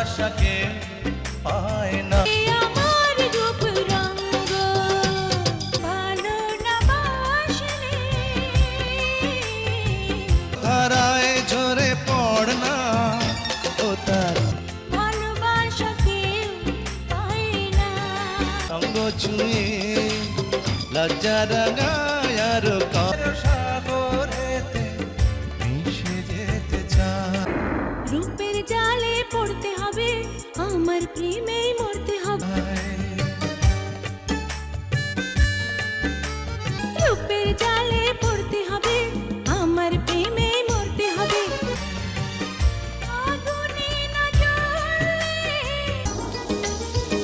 ভালোবাসাকে পায় না। আমার রূপ রঙ্গ ভালো না বাসলে ধারায় ঝরে পড় না ও তার ভালোবাসাকে পায় না। সঙ্গ ছুঁয়ে লজ্জা রাঙায় আর সাগরেতে মিশে যেতে চায়। রূপের জালে পড়তে হবে, আমার প্রেমে মরতে হবে। রূপের জালে পড়তে হবে, আমার প্রেমে মরতে হবে। আগুনে না জ্বললে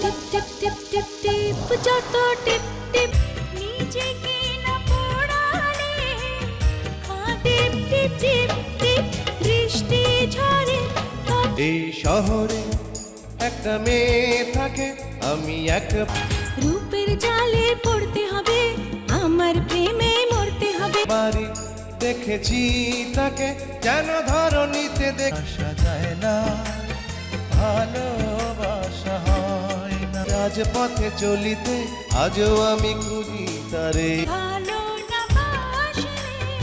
টিপ টিপ টিপ টিপ টিপ যত টিপ টিপ নিজেকে না পোড়ালে টিপ টিপ টিপ টিপ বৃষ্টি ঝরে। এই শহরে একটা মেয়ে থাকে, আমি এক রূপের জালে পড়তে হবে, আমার প্রেমে মরতে হবে। বাড়ি দেখেছি তাকে, যেন ধরণীতে দেখা যায় না, ভালোবাসা হয় না। রাজপথে চলিতে আজও আমি খুঁজি তারে, ভালো না বাসলে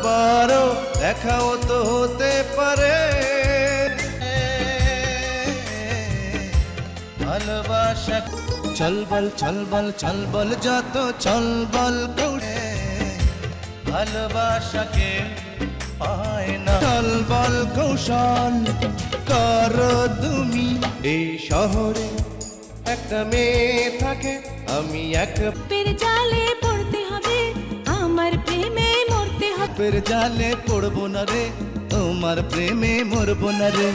বারো দেখাও তো হতে পারে। ভালোবাসা চলবল চলবল চলবল যত চলবল করে ভালোবাসাকে পায় না। চলবল কৌশল করো তুমি, এই শহরে একটা মেয়ে থাকে, আমি এক রূপের জালে পড়তে হবে, আমার প্রেমে মরতে হবে। জালে পড়বো না রে, তোমার প্রেমে মরবো না রে।